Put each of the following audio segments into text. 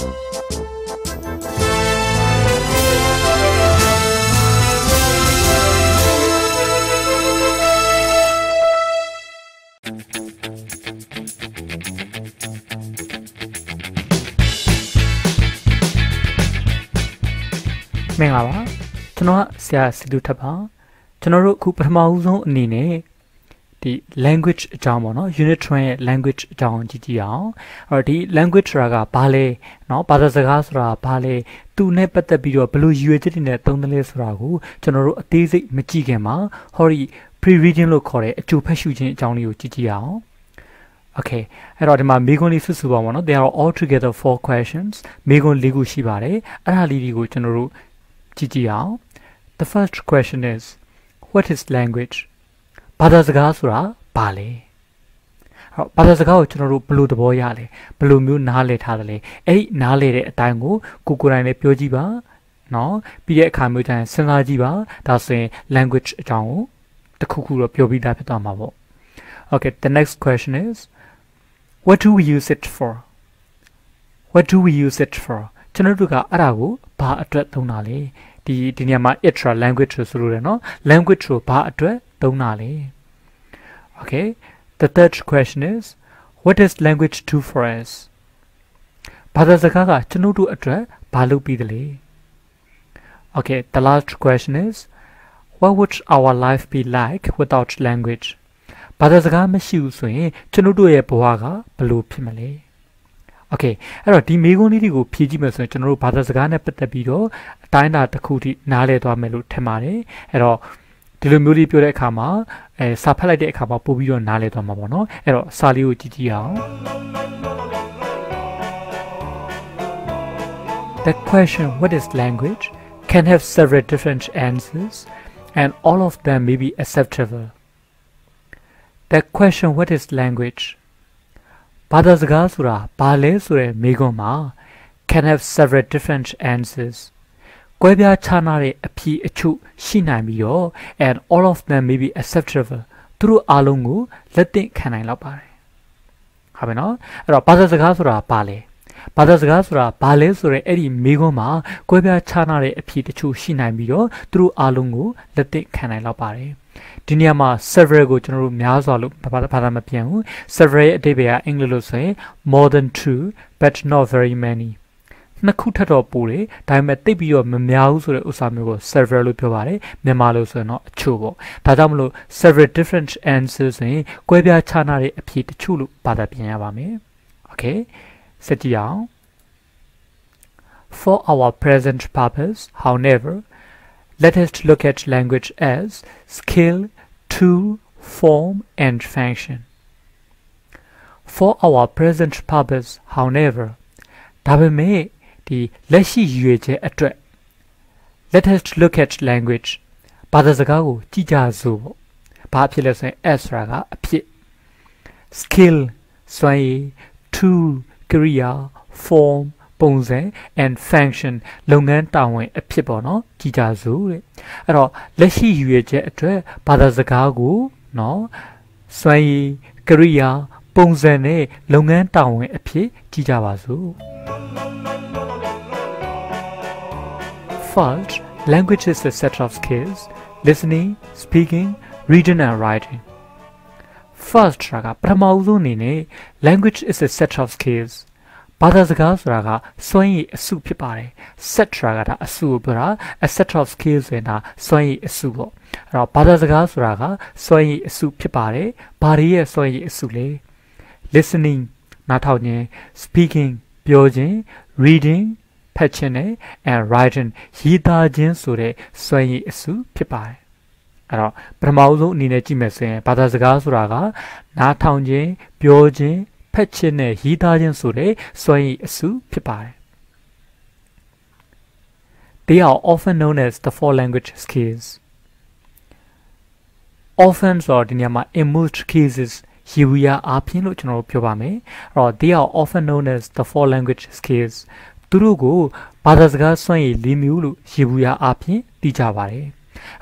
မင်္ဂလာပါကျွန်တော်ကဆရာစီတူထပ်ပါကျွန်တော်တို့အခုပထမဦးဆုံးအနေနဲ့ဒီ language အကြောင်းပေါ့နော် unit 1ရဲ့ language အကြောင်းကြည့်ကြည့်အောင်အဲ့တော့ဒီ language ဆိုတာကဘာလဲเนาะဘာသာစကားဆိုတာဘာလဲသူနဲ့ပတ်သက်ပြီးတော့ဘယ်လိုရွေချက်တွေနဲ့သုံးသလဲဆိုတာကိုကျွန်တော်တို့အသေးစိတ်မကြည့်ခင်မှာဟောဒီ pre-reading လို့ခေါ်တဲ့အကျိုးဖတ်ရှုခြင်းအကြောင်းလေးကိုကြည့်ကြည့်အောင် Okay အဲ့တော့ဒီမှာမေးခွန်းလေးစုစုပါပေါ့နော် there are all together 4 questions မေးခွန်း 4 ခုရှိပါတယ်အဲ့ဒါလေးတွေကိုကျွန်တော်တို့ကြည့်ကြည့်အောင် The first question is what is language ဘာသာစကားဆိုတာဘာလဲဘာသာစကားကိုကျွန်တော်တို့ဘယ်လိုသဘောရလဲဘယ်လိုမျိုးနားလည်ထားသလဲအဲ့ဒီနားလည်တဲ့အတိုင်းကိုကိုယ်တိုင်လည်းပြောကြည့်ပါเนาะပြီးတဲ့အခါမျိုးတိုင်းစဉ်းစားကြည့်ပါဒါဆိုရင် language အကြောင်းကိုတစ်ခုခုတော့ပြောပြီးသားဖြစ်သွားမှာပေါ့ Okay the next question is what do we use it for what do we use it for ကျွန်တော်တို့ကအဲ့ဒါကိုဘာအတွက်သုံးတာလဲဒီနေရာမှာ extra language ဆိုလို့ရတယ်เนาะ language ကိုဘာအတွက်သုံးတာလဲ Okay the third question is what does language do for us ဘာသာစကားကကျွန်တော်တို့အတွက်ဘာလုပ်ပြီးသလဲ Okay the last question is what would our life be like without language ဘာသာစကားမရှိဘူးဆိုရင်ကျွန်တော်တို့ရဲ့ဘဝကဘယ်လိုဖြစ်မလဲ Okay အဲ့တော့ဒီမေးခွန်းလေးတွေကိုဖြေကြည့်မယ်ဆိုရင်ကျွန်တော်တို့ဘာသာစကားနဲ့ပတ်သက်ပြီးတော့အတိုင်းအတာတစ်ခုထိနားလည်သွားမယ်လို့ထင်ပါတယ်အဲ့တော့ဒီလိုမျိုးလေးပြောတဲ့အခါမှာစာဖတ်လိုက်တဲ့အခါမှာပို့ပြီးတော့နားလည်သွားမှာပေါ့နော်အဲ့တော့စာလေးကိုကြည့်ကြည့်အောင် The question what is language can have several different answers and all of them may be acceptable The question what is language ဘာသာစကားဆိုတာဘာလဲဆိုတဲ့မေးခွန်းမှာ can have several different answers ကွဲပြားခြားနားတဲ့အဖြေအချို့ရှိနိုင်ပြီးတော့ and all of them may be acceptable သူတို့အားလုံးကိုလက်သင့်ခံနိုင်လောက်ပါတယ်ဟုတ်ပြီနော်အဲ့တော့ဘာသာစကားဆိုတာဘာလဲဘာသာစကားဆိုတာဘာလဲဆိုတဲ့အဲ့ဒီမေးခွန်းမှာကွဲပြားခြားနားတဲ့အဖြေတချို့ရှိနိုင်ပြီးတော့သူတို့အားလုံးကိုလက်သင့်ခံနိုင်လောက်ပါတယ်ဒီနေရာမှာ several ကိုကျွန်တော်တို့များစွာလို့ဘာသာမပြန်ဘူး several ရဲ့အဓိပ္ပာယ်ကအင်္ဂလိပ်လို့ဆိုရင် more than 2 but not very many နှစ်ခုထပ်တော့ပို့တယ်ဒါပေမဲ့တိတ်ပြီးတော့မများဘူးဆိုတဲ့ဥစ္စာမျိုးကို several လို့ပြောပါတယ်မြန်မာလို့ဆိုရင်တော့အချို့ပေါ့ဒါကြောင့်မလို့ several different answers ဆိုရင်ကွဲပြားခြားနားတဲ့အဖြေတချို့လို့ဘာသာပြန်ရပါမယ် Okay ဆက်ကြည့်အောင် For our present purpose however let us look at language as skill, tool, form, and function. For our present purpose, however, ဒါပေမဲ့ဒီလက်ရှိရွေချက်အတွက် let us look at language ဘာသာစကားကိုကြည့်ကြစို့ပေါ့ဘာဖြစ်လဲဆိုရင် as ဆိုတာကအဖြစ် skill စွမ်းရည် tool ကိရိယာ formပုံစံ and function လုပ်ငန်းတာဝန်အဖြစ်ပေါ့နော်ကြည်ကြစို့တဲ့အဲ့တော့လက်ရှိရွေချက်အတွက်ဘာသာစကားကိုနော်စွမ်းရည်ကိရိယာပုံစံနဲ့လုပ်ငန်းတာဝန်အဖြစ်ကြည်ကြပါစို့ First, language is a set of skills listening, speaking, reading and writing. First ကပထမဦးဆုံးအနေနဲ့ language is a set of skillsဘာသာစကားဆိုတာကစွမ်းရည်အစုဖြစ်ပါတယ် set ဆိုတာကဒါအစုကိုပြောတာ a set of skills ဆိုတာစွမ်းရည်အစုပေါ့အဲ့တော့ဘာသာစကားဆိုတာကစွမ်းရည်အစုဖြစ်ပါတယ်ဘာတွေရဲ့စွမ်းရည်အစုလဲ listening နားထောင်ခြင်း speaking ပြောခြင်း reading ဖတ်ခြင်းနဲ့ and writing ရေးသားခြင်းဆိုတဲ့စွမ်းရည်အစုဖြစ်ပါတယ်အဲ့တော့ပထမဆုံးအနေနဲ့ကြည့်မယ်ဆိုရင်ဘာသာစကားဆိုတာကနားထောင်ခြင်းပြောခြင်းဖတ်ခြင်းနဲ့ရေးသားခြင်းဆိုတဲ့စွမ်းရည်အစုဖြစ်ပါတယ် They are often known as the 4 language skills. Often ဆိုဒီနေရာမှာ in most cases ယေဝီယာအားဖြင့်လို့ကျွန်တော်တို့ပြောပါမယ်အဲ့တော့ they are often known as the 4 language skills သူတို့ကိုဘာသာစကားစွမ်းရည် 4 မျိုးလို့ယေဝီယာအားဖြင့်သိကြပါတယ်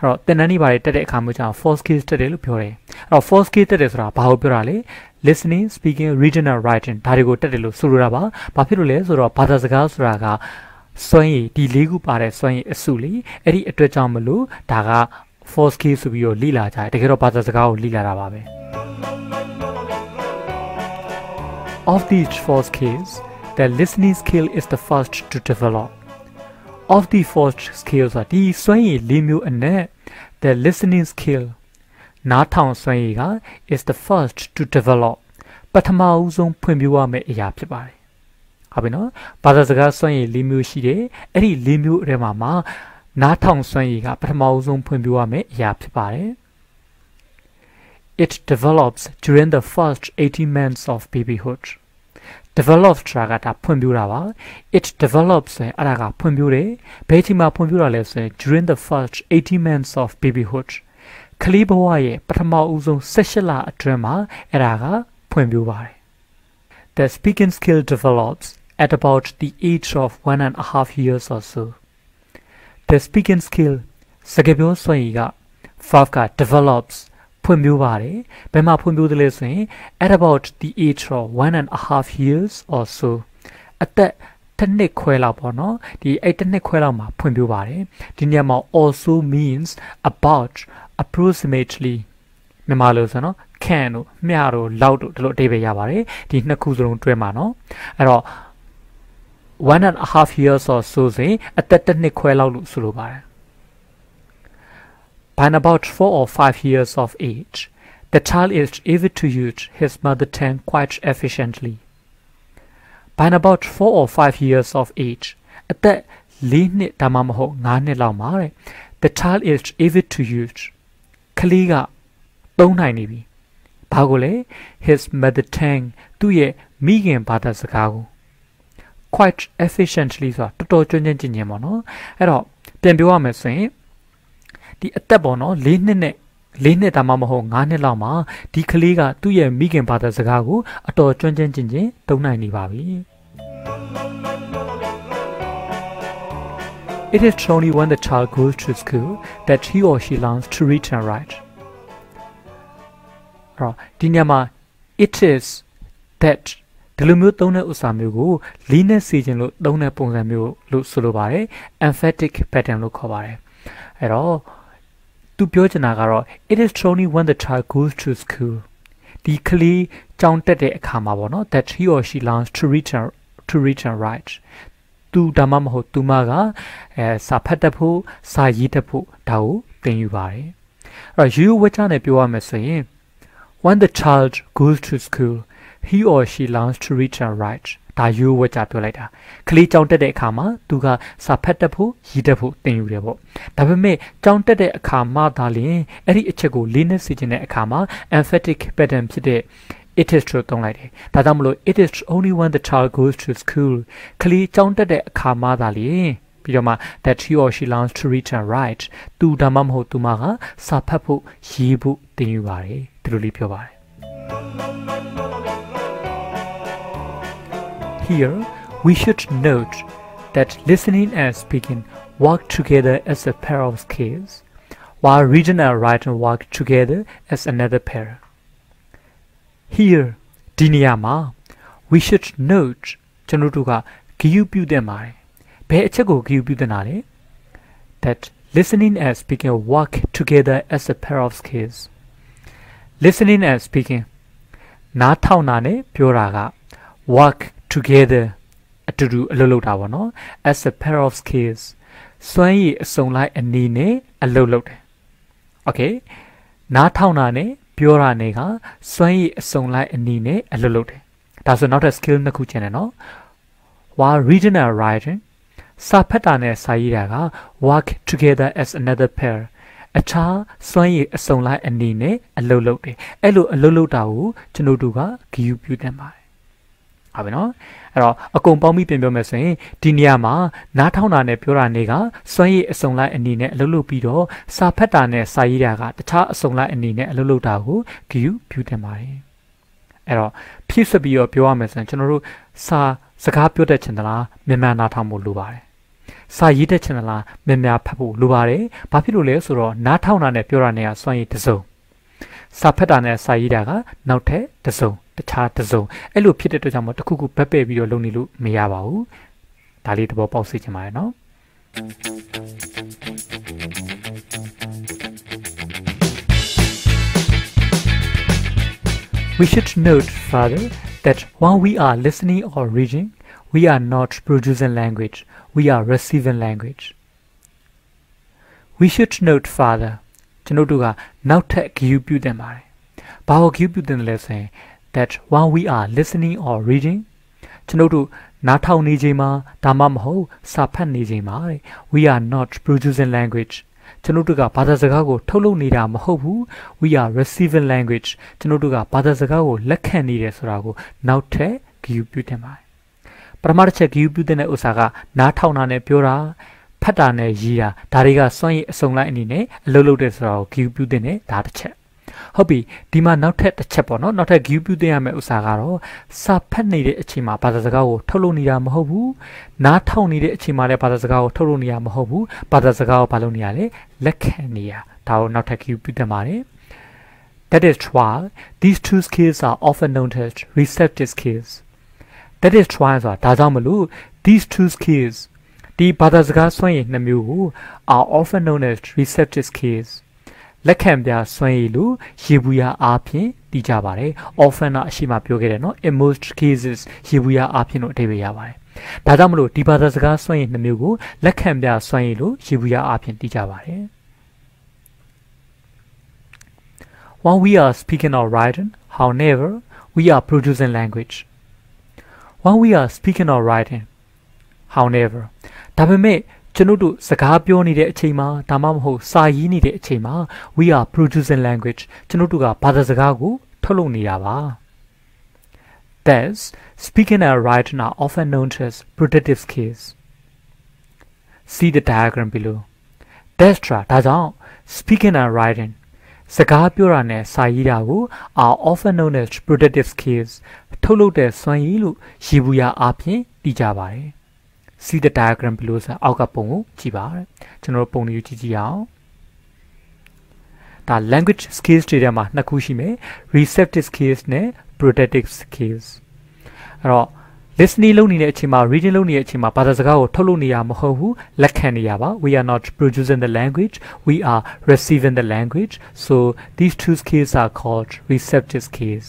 တော့သင်တန်းတွေပါတက်တဲ့အခါမျိုးကျတော့ 4 skills တက်တယ်လို့ပြောတယ်အဲ့တော့ 4 skills တက်တယ်ဆိုတာဘာကိုပြောတာလဲ listening speaking reading and writing ဒါတွေကိုတက်တယ်လို့ဆိုလိုတာပါဘာဖြစ်လို့လဲဆိုတော့ဘာသာစကားဆိုတာကစွမ်းရည်ဒီ၄ခုပါတဲ့စွမ်းရည်အစုလေအဲ့ဒီအတွက်ကြောင့်မလို့ဒါက 4 skills ဆိုပြီးတော့လေ့လာကြတယ်တကယ်တော့ဘာသာစကားကိုလေ့လာတာပါပဲ Of these 4 skills the listening skill is the first to develop of the 4 skills ဆိုတာဒီစွမ်းရည်၄မျိုးအနက် the listening skill နားထောင်စွမ်းရည်က is the first to develop ပထမဦးဆုံးဖွံ့ဖြိုးရမယ့်အရာဖြစ်ပါတယ်ဟုတ်ပြီနော်ဘာသာစကားစွမ်းရည်၄မျိုးရှိတယ်အဲ့ဒီ၄မျိုးအထဲမှာနားထောင်စွမ်းရည်ကပထမဦးဆုံးဖွံ့ဖြိုးရမယ့်အရာဖြစ်ပါတယ် It develops during the first 18 months of babyhood develops ဆိုတာကဒါဖွံ့ဖြိုးတာပါ it develops ဆိုရင်အဲ့ဒါကဖွံ့ဖြိုးတယ်ဘယ်အချိန်မှာဖွံ့ဖြိုးတာလဲဆိုရင် during the first 18 months of babyhood ကလေးဘဝရဲ့ပထမဦးဆုံး18လအတွင်းမှာအဲ့ဒါကဖွံ့ဖြိုးပါတယ် The speaking skill develops at about the age of 1.5 years or so The speaking skill စကားပြောစွမ်းရည်က verb က develops ဖွံ့ဖြိုးပါတယ်ဘယ်မှာဖွံ့ဖြိုးတယ်လဲဆိုရင် at about the age of 1.5 years or so အသက်တစ်နှစ်ခွဲလောက်ပေါ့နော်ဒီအဲ့တစ်နှစ်ခွဲလောက်မှာဖွံ့ဖြိုးပါတယ်ဒီနေရာမှာ also means about approximately မြန်မာလိုဆိုနော် can တို့မျှတို့လောက်တို့ဒီလိုအဓိပ္ပာယ်ရပါတယ်ဒီနှစ်ခုစလုံးတွဲမှာနော်အဲ့တော့ 1.5 years or so ဆိုအသက်တစ်နှစ်ခွဲလောက်လို့ဆိုလိုပါတယ်By about 4 or 5 years of age, the child is able to use his mother tongue quite efficiently. By about 4 or 5 years of age, at the 4 နှစ်ဒါမှမဟုတ်5နှစ်လောက်မှာတဲ့ the child is able to use ကလေးကသုံးနိုင်နေပြီဘာကိုလဲ his mother tongue သူ့ရဲ့မိခင်ဘာသာစကားကို quite efficiently ဆိုတာတော်တော်ကျွမ်းကျင်ကျင်ပေါ့နော်အဲ့တော့ပြန်ပြောရမယ်ဆိုရင်ဒီအသက်ပေါ့နော်4နှစ်ဒါမှမဟုတ်5နှစ်လောက်မှာဒီကလေးကသူ့ရဲ့မိခင်ဘာသာစကားကိုအတော်ကျွမ်းကျင်ကျင်သုံးနိုင်နေပါပြီ It is only when the child goes to school that he or she learns to read and write. ဒီညမှာ it is that ဒီလိုမျိုးသုံးတဲ့ဥစ္စာမျိုးကိုလေးနဲ့စီခြင်းလို့သုံးတဲ့ပုံစံမျိုးလို့ဆိုလိုပါတယ် emphatic pattern လို့ခေါ်ပါတယ်အဲ့တော့သူပြောချင်တာကတော့ it is only when the child goes to school ဒီကလေးကျောင်းတက်တဲ့အခါမှာပေါ့နော် that he or she learns to read and write သူဒါမှမဟုတ်သူမကစာဖတ်တတ်ဖို့စာရေးတတ်ဖို့ဒါကိုသင်ယူပါတယ်အဲ့တော့ရိုးရိုးဝတ်ချနဲ့ပြောရမယ်ဆိုရင် when the child goes to school he or she learns to read and write ဒါရိုးဝတ်ချပြောလိုက်တာကလေးကျောင်းတက်တဲ့အခါမှာသူကစာဖတ်တတ်ဖို့ရေးတတ်ဖို့သင်ယူတယ်ပေါ့ဒါပေမဲ့ကျောင်းတက်တဲ့အခါမှသာလျှင်အဲ့ဒီအချက်ကိုလေးနဲ့စီခြင်းတဲ့အခါမှာ emphatic pattern ဖြစ်တဲ့ it is လို့သုံးလိုက်တယ်ဒါကြောင့်မလို့ it is only when the child goes to school ကလေးကျောင်းတက်တဲ့အခါမှသာလျှင်ပြီးတော့မှ that he or she learns to read and write သူဒါမှမဟုတ်သူမကစာဖတ်ဖို့ရေးဖို့သင်ယူပါတယ်ဒီလိုလေးပြောပါတယ်Here, we should note that listening and speaking work together as a pair of skills, while reading and writing work together as another pair. Here, ဒီနေရာမှာ we should note ကျွန်တော်တို့ကဂရုပြုသင့်ပါတယ်။ဘယ်အချက်ကိုဂရုပြုသင့်တာလဲ that listening and speaking work together as a pair of skills. Listening and speaking နားထောင်တာနဲ့ပြောတာက work together အတူတူအလုပ်လုပ်တာပေါ့နော် as a pair of skills စွမ်းရည်အစုံလိုက်အနေနဲ့အလုပ်လုပ်တယ် okay နားထောင်တာနဲ့ပြောတာနဲ့ကစွမ်းရည်အစုံလိုက်အနေနဲ့အလုပ်လုပ်တယ်ဒါဆိုနောက်ထပ် skill နှစ်ခုကျန်တယ်နော် while reading and writing စာဖတ်တာနဲ့စာရေးတာက work together as another pair အခြားစွမ်းရည်အစုံလိုက်အနေနဲ့အလုပ်လုပ်တယ်အဲ့လိုအလုပ်လုပ်တာကိုကျွန်တော်တို့ကဂရုပြုသင့်ပါတယ်ဟုတ်ပြီနော်အဲ့တော့အကုန်ပေါင်းပြီးပြင်ပြောမယ်ဆိုရင်ဒီနေရာမှာနားထောင်တာနဲ့ပြောတာတွေကစွမ်းရည်အစုံလိုက်အနေနဲ့အလုပ်လုပ်ပြီးတော့စာဖတ်တာနဲ့စာရေးတာကတခြားအစုံလိုက်အနေနဲ့အလုပ်လုပ်တာကိုဂရုပြုသင့်ပါတယ်အဲ့တော့ဖြည့်ဆွတ်ပြီးတော့ပြောရမယ်ဆိုရင်ကျွန်တော်တို့စကားပြောတတ်ချင်သလားမြန်မြန်နားထောင်ဖို့လိုပါတယ် စာရေးတတ်ချင်လားများများဖတ်ဖို့လိုပါတယ်ဘာဖြစ်လို့လဲဆိုတော့နားထောင်တာနဲ့ပြောတာနဲ့ကစွမ်းရည်တစ်စုံစာဖတ်တာနဲ့စာရေးတာကနောက်ထပ်တစ်စုံတခြားတစ်စုံအဲ့လိုဖြစ်တဲ့အတွက်ကြောင့်မို့တစ်ခုခုဘက်ပဲ့ပြီးတော့လုပ်နေလို့မရပါဘူးဒါလေးသဘောပေါက်စေချင်ပါတယ်နော်We should note further that while we are listening or reading, we are not producing language, we are receiving language. We should note further. ကျွန်တော်တို့ကနောက်ထပ်ဂရုပြုသင့်ပါတယ်။ဘာကိုဂရုပြုသင့်လဲဆိုရင် that while we are listening or reading ကျွန်တော်တို့နားထောင်နေချိန်မှာဒါမှမဟုတ်စာဖတ်နေချိန်မှာ we are not producing language ကျွန်တော်တို့ကဘာသာစကားကိုထုတ်လုပ်နေတာမဟုတ်ဘူး we are receiving language ကျွန်တော်တို့ကဘာသာစကားကိုလက်ခံနေတယ်ဆိုတာကိုနောက်ထပ်ဂရုပြုသင့်ပါတယ်ပထမတစ်ချက်ဂရုပြုသင့်တဲ့ဥစ္စာကနားထောင်တာနဲ့ပြောတာဖတ်တာနဲ့ရေးတာဒါတွေကစွမ်းရည်အစုံလိုက်အနေနဲ့အလုပ်လုပ်တဲ့ဆိုတာကိုဂရုပြုသင့်တယ်ဒါတစ်ချက်ဟုတ်ပြီဒီမှာနောက်ထပ်တစ်ချက်ပေါ့နော်နောက်ထပ်ဂရုပြုသင့်ရမယ့်ဥစ္စာကတော့စာဖတ်နေတဲ့အချိန်မှာဘာသာစကားကိုထုတ်လုပ်နေတာမဟုတ်ဘူးနားထောင်နေတဲ့အချိန်မှာလည်းဘာသာစကားကိုထုတ်လုပ်နေတာမဟုတ်ဘူးဘာသာစကားကိုဘာလုပ်နေရလဲလက်ခံနေရဒါကိုနောက်ထပ်ဂရုပြုသင့်ပါတယ် That is why these two skills are often known as receptive skills That is why ဆိုတာဒါကြောင့်မလို့ these two skills ဒီဘာသာစကားစွမ်းရည်နှစ်မျိုးကို are often known as receptive skills လက်ခံပြစွမ်းရည်လို့ရေဘူးရအားဖြင့်တည်ကြပါတယ် often အရှိမပြောခဲ့တယ်နော် in most cases ရေဘူးရအားဖြင့်လို့အဓိပ္ပာယ်ရပါတယ်ဒါကြောင့်မလို့ဒီဘာသာစကားစွမ်းရည်နှစ်မျိုးကိုလက်ခံပြစွမ်းရည်လို့ရေဘူးရအားဖြင့်တည်ကြပါတယ် While we are speaking or writing however we are producing language While we are speaking or writing however ဒါပေမဲ့ကျွန်တော်တို့စကားပြောနေတဲ့အချိန်မှာဒါမှမဟုတ်စာရေးနေတဲ့အချိန်မှာ we are producing language ကျွန်တော်တို့ကဘာသာစကားကိုထုတ်လုပ်နေတာပါ Thus speaking and writing are often known as productive skills See the diagram below That's true ဒါကြောင့် speaking and writing စကားပြောတာနဲ့စာရေးတာကို are often known as productive skills ထုတ်လုပ်တဲ့စွမ်းရည်လို့ရေဘူးရအားဖြင့်သိကြပါတယ် See the diagram below ဆိုအောက်ကပုံကိုကြည့်ပါကျွန်တော်ပုံလေးကြည့်ကြည့်အောင်ဒါ language skills တွေထဲမှာနှစ်ခုရှိမယ် receptive skills နဲ့ productive skills အဲ့တော့ listening လုပ်နေတဲ့အချိန်မှာ reading လုပ်နေတဲ့အချိန်မှာဘာသာစကားကိုထုတ်လုပ်နေရမဟုတ်ဘူးလက်ခံနေရပါ we are not producing the language we are receiving the language so these two skills are called receptive skills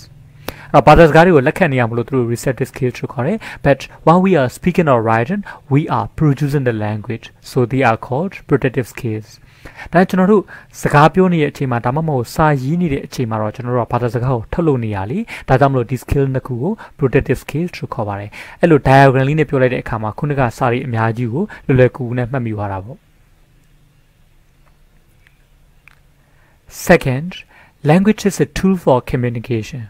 ဘာသာစကားတွေကိုလက်ခံနေရမလို့သူတို့ receptive skills လို့ခေါ်တယ် but while we are speaking or writing we are producing the language so they are called productive skills ဒါကျွန်တော်တို့စကားပြောနေတဲ့အချိန်မှာဒါမှမဟုတ်စာရေးနေတဲ့အချိန်မှာတော့ကျွန်တော်တို့ဘာသာစကားကိုထုတ်လုပ်နေရလေဒါကြောင့်မလို့ဒီ skill နှစ်ခုကို productive skills လို့ခေါ်ပါတယ်အဲ့လို diagram လေးနဲ့ပြောလိုက်တဲ့အခါမှာခုနကစာရီအများကြီးကိုလွယ်လွယ်ကူကူနဲ့မှတ်မိသွားတာပေါ့ Second language is a tool for communication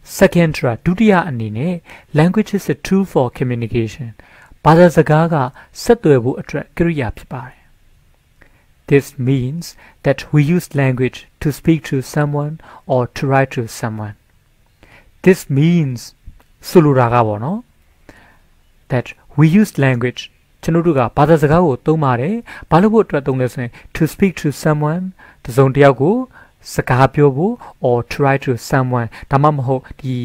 Second ဒုတိယအနေနဲ့ language is a tool for communication ဘာသာစကားကဆက်သွယ်ဖို့အတွက်ကိရိယာဖြစ်ပါတယ် This means that we use language to speak to someone or to write to someone This means ဆိုလိုတာကပေါ့နော် that we use language ကျွန်တော်တို့ကဘာသာစကားကိုသုံးပါတယ်ဘာလို့ဖို့အတွက်သုံးလဲဆိုရင် to speak to someone တစ်စုံတစ်ယောက်ကိုစကားပြောဖို့ or try to someone ဒါမှမဟုတ်ဒီ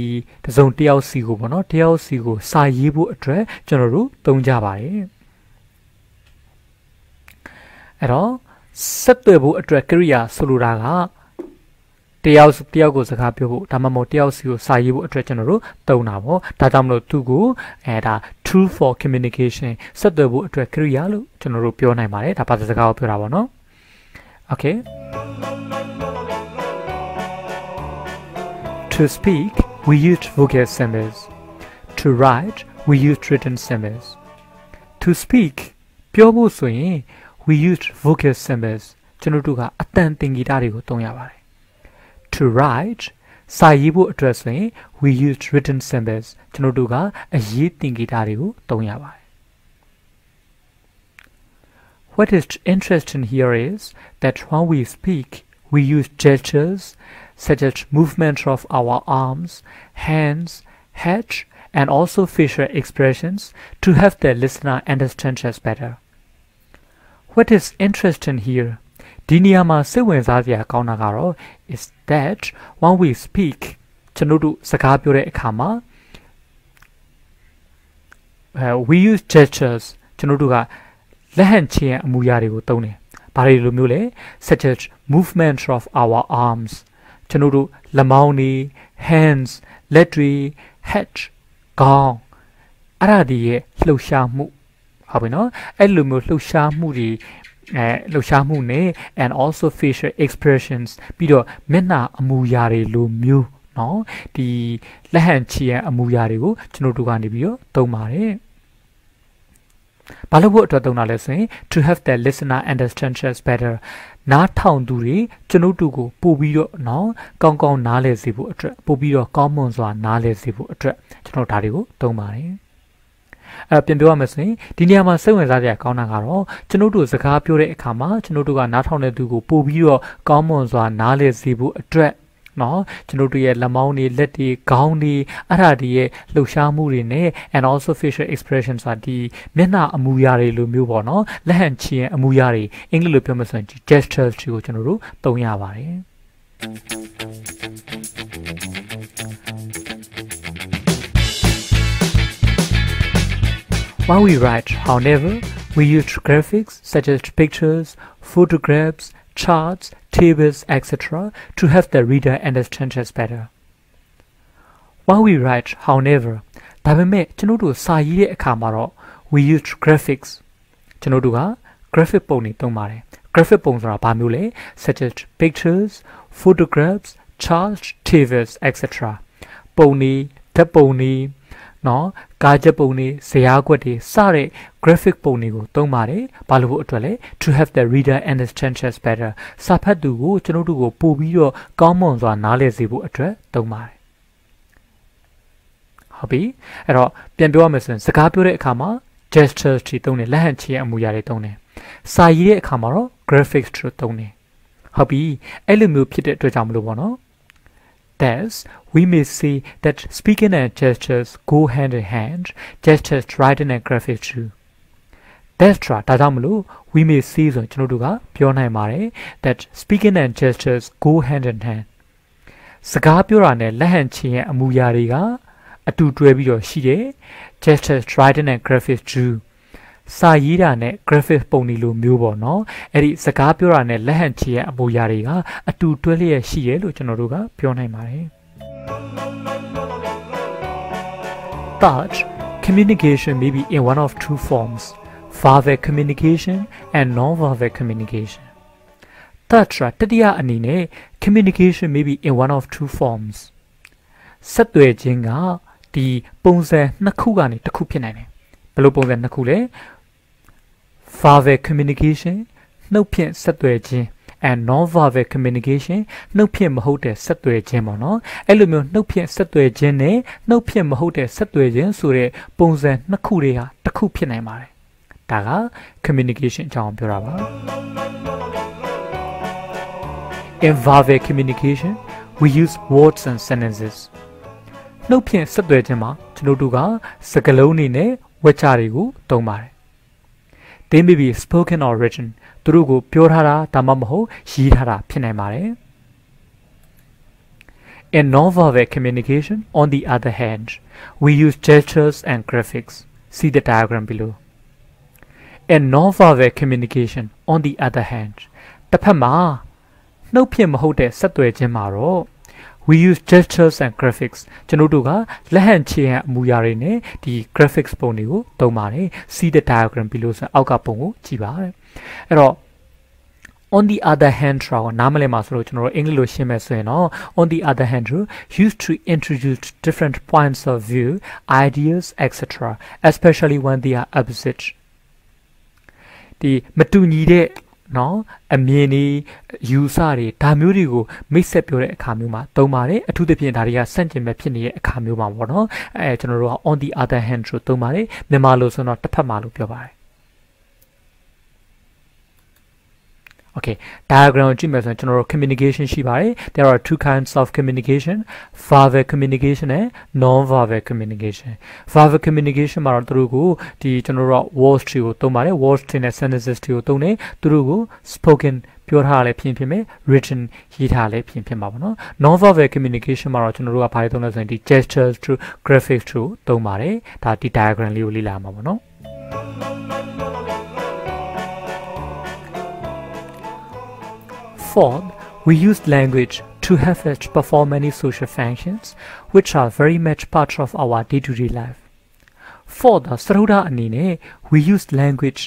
တစုံတစ်ယောက်စီကိုပေါ့နော်တယောက်စီကိုစာရေးဖို့အတွက်ကျွန်တော်တို့သုံးကြပါတယ်အဲ့တော့ဆက်သွယ်ဖို့အတွက်ကိရိယာဆိုလိုတာကတယောက်ကိုစကားပြောဖို့ဒါမှမဟုတ်တယောက်စီကိုစာရေးဖို့အတွက်ကျွန်တော်တို့သုံးတာပေါ့ဒါကြောင့်မလို့သူ့ကိုဒါ tool for communication ဆက်သွယ်ဖို့အတွက်ကိရိယာလို့ကျွန်တော်တို့ပြောနိုင်ပါတယ်ဒါဘာသာစကားကိုပြောတာပေါ့နော် Okay To speak, we used vocal symbols. To write, we used written symbols. To speak, ပြောဖို့ဆိုရင် we used vocal symbols. ကျွန်တော်တို့ကအတန်သင်္ကေတတွေကိုသုံးရပါတယ်. To write, စာရေးဖို့အတွက်ဆိုရင် we used written symbols. ကျွန်တော်တို့ကအရေးသင်္ကေတတွေကိုသုံးရပါတယ်. What is interesting here is that when we speak, we use gestures such as movement of our arms, hands, head, and also facial expressions to help the listener understand us better. What is interesting here? ဒီနေရာမှာစိတ်ဝင်စားစရာကောင်းတာကတော့ is that when we speak ကျွန်တော်တို့စကားပြောတဲ့အခါမှာ we use gestures ကျွန်တော်တို့ကလက်ဟန်ချေအမူအရာတွေကိုသုံးတယ်။ဘာတွေလိုမျိုးလဲ such as movement of our arms ကျွန်တော်တို့လက်မောင်းတွေ hands လက်တွေ head ခေါင်းအဲ့ဒါဒီရဲ့လှုပ်ရှားမှုဟုတ်ပြီနော်အဲ့လိုမျိုးလှုပ်ရှားမှုတွေလှုပ်ရှားမှုနဲ့ and also facial expressions ပြီးတော့မျက်နှာအမူအရာတွေလိုမျိုးနော်ဒီလက်ဟန်ချီရန်အမူအရာတွေကိုကျွန်တော်တို့ကနေပြီးတော့သုံးပါတယ်ဘာလို့ဖို့အတွက်သုံးတာလဲဆိုရင် to have the listener understand us better နားထောင်သူတွေကျွန်တော်တို့ကိုပို့ပြီးတော့နော်ကောင်းကောင်းနားလည်စေဖို့အတွက်ပို့ပြီးတော့ကောင်းမွန်စွာနားလည်စေဖို့အတွက်ကျွန်တော်ဒါတွေကိုသုံးပါတယ်ပြန်ပြောရမယ်ဆိုရင်ဒီနေရာမှာစိတ်ဝင်စားစရာကောင်းတာကတော့ကျွန်တော်တို့စကားပြောတဲ့အခါမှာကျွန်တော်တို့ကနားထောင်တဲ့သူကိုပို့ပြီးတော့ကောင်းမွန်စွာနားလည်စေဖို့အတွက်နော်ကျွန်တော်တို့ရဲ့လက်မောင်းတွေလက်တွေခေါင်းတွေအဲ့ဒါတွေရဲ့လှုပ်ရှားမှုတွေနဲ့ and also facial expressions ဆိုတာဒီမျက်နှာအမူအရာတွေလိုမျိုးပေါ့နော်လက်ဟန်ချီရဲ့အမူအရာတွေအင်္ဂလိပ်လိုပြောမှဆိုရင် gestures တွေကိုကျွန်တော်တို့သုံးရပါတယ် When we write, however, we use graphics such as pictures, photographs, charts, tables, etc. to help the reader understand us better. When we write, however, ဒါပေမဲ့ကျွန်တော်တို့စာရေးတဲ့အခါမှာတော့ we use graphics ကျွန်တော်တို့က graphic ပုံတွေသုံးပါတယ် graphic ပုံဆိုတာဘာမျိုးလဲ such as pictures, photographs, charts, tables, etc. ပုံတွေဓာတ်ပုံတွေနော်ကားချက်ပုံတွေဇယားကွက်တွေစတဲ့ graphic ပုံတွေကိုသုံးပါတယ်ဘာလို့ဖို့အတွက်လဲ to have the reader understand us better စာဖတ်သူကိုကျွန်တော်တို့ကိုပို့ပြီးတော့ကောင်းမွန်စွာနားလည်စေဖို့အတွက်သုံးပါတယ်ဟုတ်ပြီအဲ့တော့ပြန်ပြောရမယ်ဆိုရင်စကားပြောတဲ့အခါမှာ gestures တွေသုံးတယ်လက်ဟန်ချီရဲ့အမူအရာတွေသုံးတယ်စာရေးတဲ့အခါမှာတော့ graphics တွေသုံးတယ်ဟုတ်ပြီအဲ့လိုမျိုးဖြစ်တဲ့အတွက်ကြောင့်မလို့ပေါ့နော်Thus, we may see that speaking and gestures go hand in hand, gestures writing and graphics too. That's true. ဒါကြောင့်မလို့ we may see ဆိုကျွန်တော်တို့ကပြောနိုင်ပါတယ် that speaking and gestures go hand in hand. စကားပြောတာနဲ့လက်ဟန်ချီရဲ့အမူအရာတွေကအတူတွဲပြီးတော့ရှိတယ် gestures writing and graphics too. စာရေးတာနဲ့ graphic ပုံတွေလိုမျိုးပေါ့နော်အဲ့ဒီစကားပြောတာနဲ့လက်ဟန်ချီရဲ့အမူအရာတွေကအတူတွဲလျက်ရှိတယ်လို့ကျွန်တော်တို့ကပြောနိုင်ပါတယ် But communication may be in one of two forms verbal communication and non-verbal communication တတိယအနေနဲ့ communication may be in one of two forms ဆက်သွယ်ခြင်းကဒီပုံစံနှစ်ခုကနေတစ်ခုဖြစ်နိုင်တယ်ဘယ်လိုပုံစံနှစ်ခုလဲverbal communication နှုတ်ဖြင့်ဆက်သွယ်ခြင်း and non-verbal communication နှုတ်ဖြင့်မဟုတ်တဲ့ဆက်သွယ်ခြင်းပေါ့နော်အဲ့လိုမျိုးနှုတ်ဖြင့်ဆက်သွယ်ခြင်းနဲ့နှုတ်ဖြင့်မဟုတ်တဲ့ဆက်သွယ်ခြင်းဆိုတဲ့ပုံစံနှစ်ခုတွေဟာတစ်ခုဖြစ်နိုင်ပါတယ်ဒါက communication အကြောင်းပြောတာပါ In verbal communication we use words and sentences နှုတ်ဖြင့်ဆက်သွယ်ခြင်းမှာကျွန်တော်တို့ကစကားလုံးတွေနဲ့ဝေချတွေကိုသုံးပါတယ် They may be spoken or written သူတို့ကိုပြောထားတာဒါမှမဟုတ်ရေးထားတာဖြစ်နိုင်ပါတယ် In non-verbal communication on the other hand we use gestures and graphics see the diagram below In non-verbal communication on the other hand တစ်ဖက်မှာနှုတ်ဖြင့်မဟုတ်တဲ့ဆက်သွယ်ခြင်းမှာတော့We use gestures and graphics ကျွန်တော်တို့ကလက်ဟန်ချီရန်အမူအရာတွေနဲ့ဒီ graphics ပုံတွေကိုသုံးပါတယ် see the diagram below ဆိုအောက်ကပုံကိုကြည့်ပါအဲ့တော့ on the other hand တော့နားမလည်မှာဆိုလို့ကျွန်တော်တို့အင်္ဂလိပ်လိုရှင်းမယ်ဆိုရင်တော့ on the other hand used to introduce different points of view ideas etc especially when they are opposite ဒီမတူညီတဲ့နော်အမြင်တွေယူဆတွေဒါမျိုးတွေကိုမိတ်ဆက်ပြောတဲ့အခါမျိုးမှာသုံးပါတယ်အထူးသဖြင့်ဒါတွေကဆန့်ကျင်ဘက်ဖြစ်နေတဲ့အခါမျိုးမှာပေါ့နော်ကျွန်တော်တို့က on the other hand ဆိုသုံးပါတယ်မြန်မာလိုဆိုတော့တစ်ဖက်မှာလို့ပြောပါတယ် Okay, diagram ကိုကြည့်မယ်ဆိုရင်ကျွန်တော်တို့ communication ရှိပါတယ် there are two kinds of communication verbal communication and non-verbal communication verbal communication မှာတော့သူတို့ကိုဒီကျွန်တော်တို့ words တွေကိုသုံးပါတယ် words တွေနဲ့ sentences တွေကိုသုံးတယ်သူတို့ကို spoken ပြောထားလည်းဖြစ်ဖြစ်မယ် written ရေးထားလည်းဖြစ်ဖြစ်မှာပေါ့နော် non-verbal communication မှာတော့ကျွန်တော်တို့ကဘာတွေသုံးလဲဆိုရင်ဒီ gestures through graphics through သုံးပါတယ်ဒါဒီ diagram လေးကိုလေ့လာမှာပေါ့နော်Fourth, we use language to have it perform many social functions, which are very much part of our day-to-day life. Fourth, စရုဒအနေနဲ့ we use language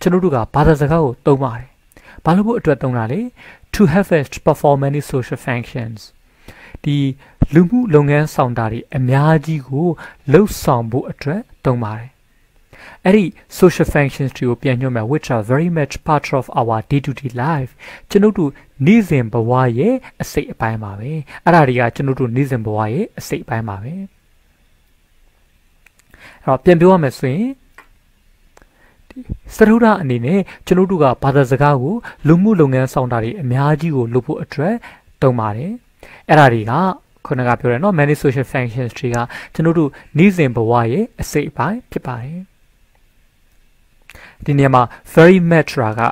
ကျွန်တော်တို့ကဘာသာစကားကိုသုံးပါတယ်။ဘာလို့ဖို့အတွက်သုံးတာလဲ to have it perform many social functions. ဒီလူမှုလုပ်ငန်းဆောင်တာတွေအများကြီးကိုလှုပ်ဆောင်ဖို့အတွက်သုံးပါတယ်။အဲ့ဒီ social functions တွေကိုပြန်ညွှန်မယ် which are very much part of our day-to-day life ကျွန်တော်တို့နေ့စဉ်ဘဝရဲ့အစိတ်အပိုင်းပါပဲအဲ့ဒါတွေကကျွန်တော်တို့နေ့စဉ်ဘဝရဲ့အစိတ်အပိုင်းပါပဲအဲ့တော့ပြန်ပြောရမယ်ဆိုရင်စရုဒအနေနဲ့ကျွန်တော်တို့ကဘာသာစကားကိုလူမှုလုပ်ငန်းဆောင်တာတွေအများကြီးကိုလုပ်ဖို့အတွက်သုံးပါတယ်အဲ့ဒါတွေကခုနကပြောရနော် many social functions တွေကကျွန်တော်တို့နေ့စဉ်ဘဝရဲ့အစိတ်အပိုင်းဖြစ်ပါတယ်ဒီနေရာမှာ very much က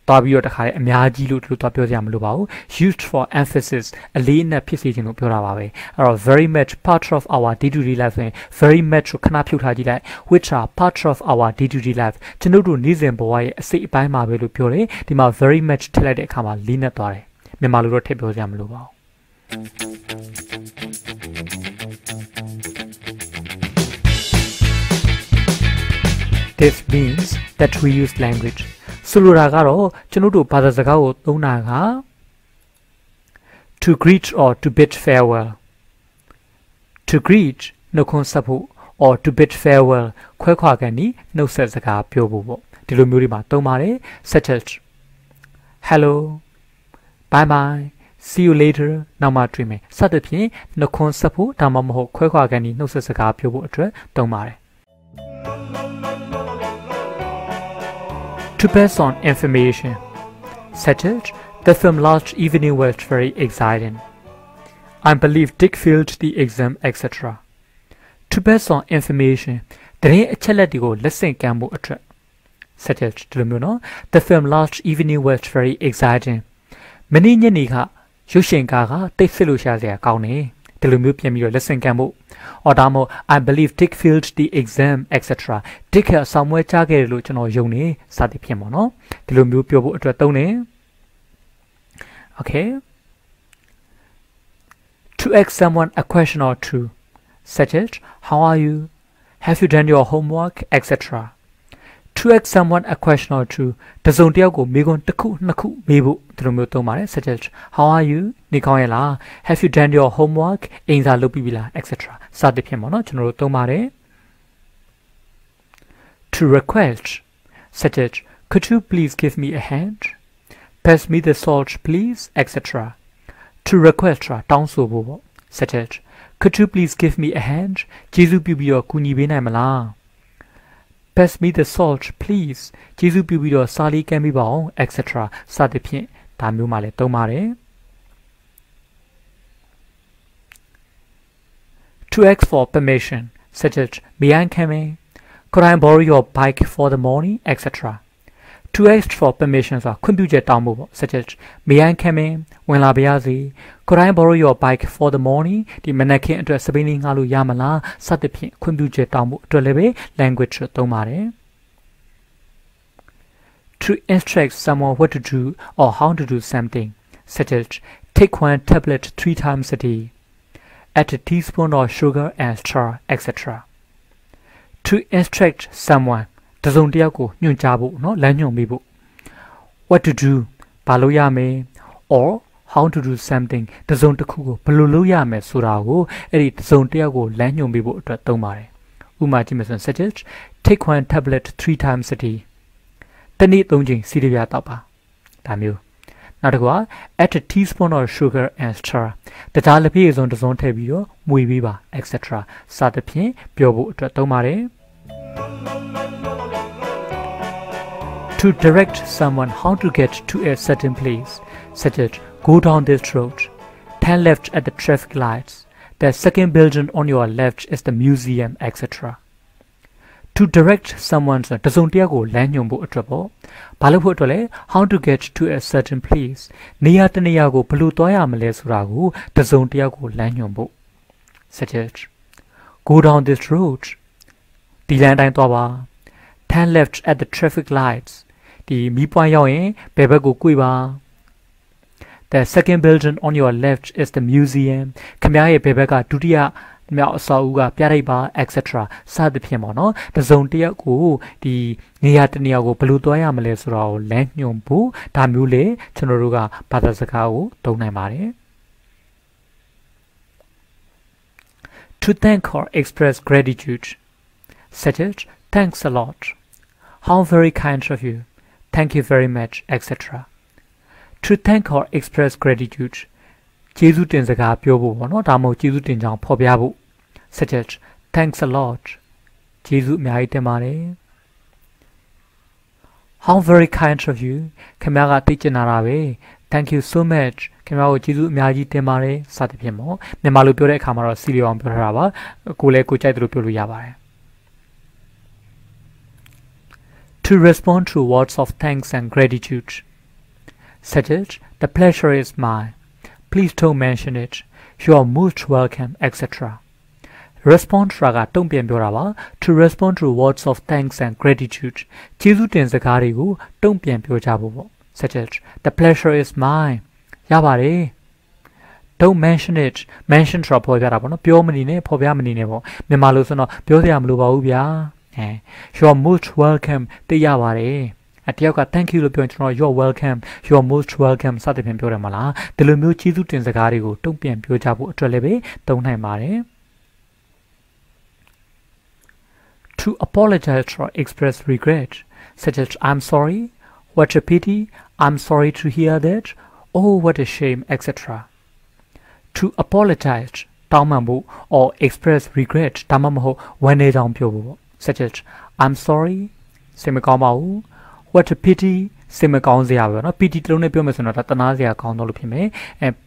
သွားပြီးတော့တခါလေအများကြီးလို့သွားပြောကြမလို့ပါဘူး used for emphasis အလေးအနက်ဖြစ်စေခြင်းလို့ပြောတာပါပဲအဲ့တော့ very much part of our day-to-day life ဆိုရင် very much ကိုခဏဖြုတ်ထားကြည့်လိုက် which are part of our day-to-day life ကျွန်တော်တို့နေ့စဉ်ဘဝရဲ့အစိတ်အပိုင်းမှာပဲလို့ပြောတယ်ဒီမှာ very much ထည့်လိုက်တဲ့အခါမှာလေးနဲ့သွားတယ်မြန်မာလိုတော့ထည့်ပြောကြမလို့ပါဘူး This means that we use language. ဆိုလိုတာကတော့ကျွန်တော်တို့ဘာသာစကားကိုသုံးတာက to greet or to bid farewell. To greet နှုတ်ခွန်းဆက်ဖို့ or to bid farewell ခွဲခွာကန်ဒီနှုတ်ဆက်စကားပြောဖို့ပေါ့ဒီလိုမျိုးတွေမှာသုံးပါတယ် such as hello bye bye see you later နောက်မှတွေ့မယ်စသဖြင့်နှုတ်ခွန်းဆက်ဖို့ဒါမှမဟုတ်ခွဲခွာကန်ဒီနှုတ်ဆက်စကားပြောဖို့အတွက်သုံးပါတယ်To pass on information, such as the film last evening was very exciting. I believe Dick failed the exam, etc. To pass on information, the lesson can be such as the film last evening was very exciting. Many Yanika, Yushinkaga, Dick Philusha Kauni, the Lumupian lesson can be. Odamo, I believe Dick failed the exam, etc. Dick has somewhere targeted Luciano Yoni, Sati Piemono, the Lumupio Tratone. Okay. To ask someone a question or two, such as, how are you? Have you done your homework, etc. To ask someone a question or two, the Zondiago Migon Taku Naku Mibu Trumutomare, such as, how are you? Nikoela, have you done your homework? Inza Lupibila, etc. Sadipiemono, General Tomare. To request, such as, could you please give me a hand? Pass me the salt, please, etc. To request, down so such as, could you please give me a hand? Jesu Bibio Kunibina Mala. Pass me the salt, please. Jesu Bibio Sali Camibao, etc. Sadipien, Tamu Male Tomare. To ask for permission, such as, may I come in? Could I borrow your bike for the morning, etc. To ask for permissions are computer download, such as, may I come in? When la biazi, could I borrow your bike for the morning? The Manaki into Sabini Alu Yamala, Satipi, computer download to leve language tomare. To instruct someone what to do or how to do something, such as, take one tablet 3 times a day. Add a teaspoon of sugar and star, etc. To instruct someone, Tazondiago, Nunjabu, no Lanyomibu. What to do, Paloyame, or how to do something, Tazontaku, Paluluyame, Surago, Edit Zondiago, Lanyomibu, Tomare. Umajimason suggests, take one tablet 3 times a day. Tani Donjing, Sidia Tapa. Tamu. Now, add a teaspoon of sugar and stir. The talapi is on the zone table, muibiba, etc. Satapien, piobu, tomare. To To direct someone how to get to a certain place, such as go down this road, turn left at the traffic lights, the second building on your left is the museum, etc. To direct someone's how to get to a certain place, such as go down this road, turn left at the traffic lights, the second building on your left is the museum, etc. စသဖြင့်ပေါ့နော်တစုံတစ်ယောက်ကိုဒီနေရာတစ်နေရာကိုဘယ်လိုသွားရမလဲဆိုတာကိုလမ်းညွှန်ဖို့ဒါမျိုးလေကျွန်တော်တို့ကဘာသာစကားကိုသုံးနိုင်ပါတယ် To thank or express gratitude, such as thanks a lot, how very kind of you, thank you very much, etc. To thank or express gratitude ကျေးဇူးတင်စကားပြောဖို့ပေါ့နော်ဒါမှမဟုတ်ကျေးဇူးတင်ကြောင်းဖော်ပြဖို့ such as thanks a lot ကျေးဇူးအများကြီးတင်ပါတယ် How very kind of you ခင်ဗျားကသိချင်တာပဲ Thank you so much ခင်ဗျားကိုကျေးဇူးအများကြီးတင်ပါတယ်စသဖြင့်ပေါ့မြန်မာလိုပြောတဲ့အခါမှာတော့စီလီအောင်ပြောထားတာပါကိုလည်းကိုကြိုက်သလိုပြောလို့ရပါတယ် To respond to words of thanks and gratitude, such as the pleasure is mine, please don't mention it, you are most welcome, etc. Respond ဆိုတာကတုံ့ပြန်ပြောတာပါ To respond to words of thanks and gratitude ကျေးဇူးတင်စကားတွေကိုတုံ့ပြန်ပြောကြဖို့ပေါ့ such as the pleasure is mine ရပါတယ် Don't mention it mention ဆိုတာပေါ်ပြတာပေါ့နော်ပြောမနေနဲ့ပေါ်ပြမနေနဲ့ပေါ့မြန်မာလိုဆိုတော့ပြောစရာမလိုပါဘူးဗျာYou are most welcome သိရပါတယ်တယောက်က thank you လို့ပြောရင်ကျွန်တော် you are welcome you are most welcome စသဖြင့်ပြောတယ်မလားဒီလိုမျိုးကျေးဇူးတင်စကားတွေကိုတုံ့ပြန်ပြောကြဖို့အတွက်လည်းပဲသုံးနိုင်ပါတယ် To apologize or express regret, such as I'm sorry, what a pity, I'm sorry to hear that, oh what a shame, etc. To apologize တောင်းပန်ဖို့ or express regret ဒါမှမဟုတ်ဝမ်းနည်းကြောင်းပြောဖို့ such as I'm sorry စိတ်မကောင်းပါဘူး what a pity စိတ်မကောင်းစရာပဲเนาะ pity တလုံးနဲ့ပြောမယ်ဆိုတော့ဒါတနာစရာကောင်းတော့လို့ဖြစ်မယ်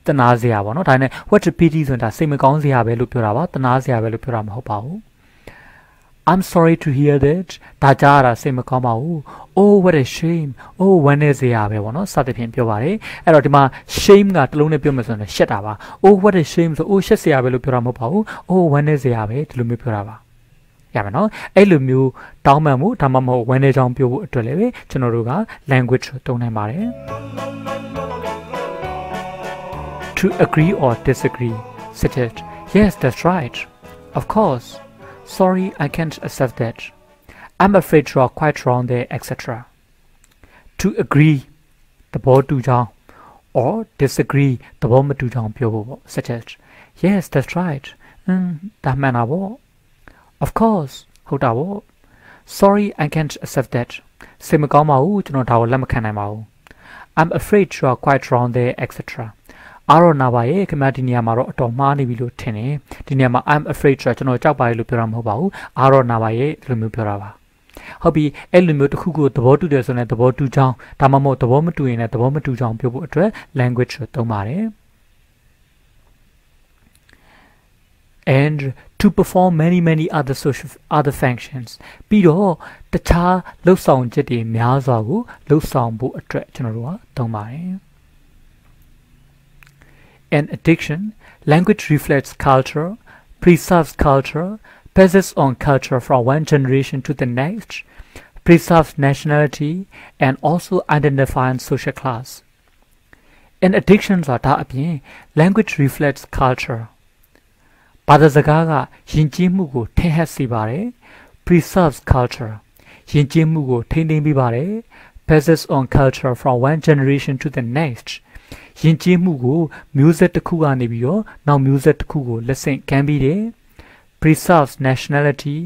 တနာစရာပေါ့เนาะဒါနဲ့ what a pity ဆိုတာဒါစိတ်မကောင်းစရာပဲလို့ပြောတာပါတနာစရာပဲလို့ပြောတာမဟုတ်ပါဘူး I'm sorry to hear that ဒါကြားရတာစိတ်မကောင်းပါဘူး Oh what a shame Oh ဝမ်းနည်းစရာပဲပေါ့နော်စသဖြင့်ပြောပါတယ်အဲ့တော့ဒီမှာ shame ကတလုံးနဲ့ပြောမယ်ဆိုရင်ရှက်တာပါ Oh what a shame ဆို Oh ရှက်စရာပဲလို့ပြောတာမဟုတ်ပါဘူး Oh ဝမ်းနည်းစရာပဲဒီလိုမျိုးပြောတာပါရမယ်နော်အဲ့လိုမျိုးတောင်းပန်မှုဒါမှမဟုတ်ဝမ်းနည်းကြောင်းပြောဖို့အတွက်လည်းပဲကျွန်တော်တို့က language သုံးနိုင်ပါတယ် To agree or disagree such as Yes that's right Of course Sorry, I can't accept that. I'm afraid you are quite wrong there, etc. To agree, the board do jang, or disagree, the board do jang pyo, such as, yes, that's right. That man abo. Of course, hold abo. Sorry, I can't accept that. Simagao mau, no tao lamakanai mau. I'm afraid you are quite wrong there, etc. အားရနာပါရဲ့ခင်ဗျာဒီနေရာမှာတော့အတော်မှားနေပြီလို့ထင်တယ်ဒီနေရာမှာ I'm afraid ဆိုတော့ကျွန်တော်ကြောက်ပါတယ်လို့ပြောတာမဟုတ်ပါဘူးအားရနာပါရဲ့ဒီလိုမျိုးပြောတာပါဟုတ်ပြီအဲ့လိုမျိုးတစ်ခုခုသဘောတူတယ်ဆိုရင်သဘောတူကြောင်းဒါမှမဟုတ်သဘောမတူရင်လည်းသဘောမတူကြောင်းပြောဖို့အတွက် language ကိုသုံးပါတယ် and to perform many other functions ပြီးတော့တခြားလှုပ်ဆောင်ချက်တွေများစွာကိုလှုပ်ဆောင်ဖို့အတွက်ကျွန်တော်တို့ကသုံးပါတယ် In addition, language reflects culture, preserves culture, passes on culture from one generation to the next, preserves nationality, and also identifies social class. In addition, language reflects culture. ဘာသာစကားကယဉ်ကျေးမှုကိုထင်ဟပ်စေပါတယ် preserves culture ယဉ်ကျေးမှုကိုထိန်းသိမ်းပေးပါတယ် passes on culture from one generation to the next ယဉ်ကျေးမှုကိုမျိုးဆက်တစ်ခုကနေပြီးတော့နောက်မျိုးဆက်တစ်ခုကိုလက်ဆင့်ကမ်းပြီးတယ် preserves nationality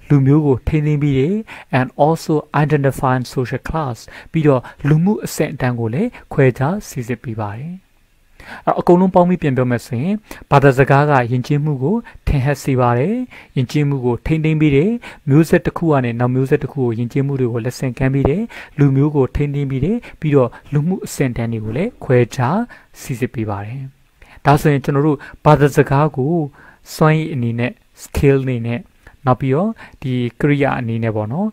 လူမျိုးကိုထိန်းသိမ်းပြီးတယ် and also identifying social class ပြီးတော့လူမှုအဆင့်အတန်းကိုလည်းခွဲခြားစိစစ်ပေးပါတယ် အကုန်လုံးပေါင်းပြီးပြန်ပြောမယ်ဆိုရင်ဘာသာစကားကယဉ်ကျေးမှုကိုထင်ဟပ်စေပါတယ်ယဉ်ကျေးမှုကိုထိမ့်သိမ်းပြီးတယ်မျိုးဆက်တစ်ခုကနေနောက်မျိုးဆက်တစ်ခုကိုယဉ်ကျေးမှုတွေကိုလက်ဆင့်ကမ်းပြီးတယ်လူမျိုးကိုထိမ့်သိမ်းပြီးတယ်ပြီးတော့လူမှုအဆင့်တန်းတွေကိုလည်းခွဲခြားစီစစ်ပေးပါတယ်ဒါဆိုရင်ကျွန်တော်တို့ဘာသာစကားကိုစွမ်းရည်အနေနဲ့ skill အနေနဲ့နောက်ပြီးတော့ဒီကရိယာအနေနဲ့ပေါ့နော်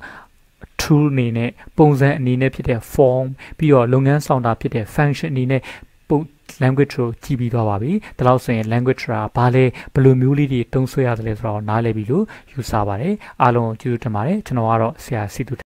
tool အနေနဲ့ပုံစံအနေနဲ့ဖြစ်တဲ့ form ပြီးတော့လုပ်ငန်းဆောင်တာဖြစ်တဲ့ function အနေနဲ့language ကိုကြည့်ပြီးသွားပါပြီဒါလို့ဆိုရင် language ကဘာလဲဘယ်လိုမျိုးလေးတွေတုံးဆွဲရတယ်လဲဆိုတော့နားလည်ပြီလို့ယူဆပါတယ်အားလုံးကျေးဇူးတင်ပါတယ်ကျွန်တော်ကတော့ဆရာစီတူ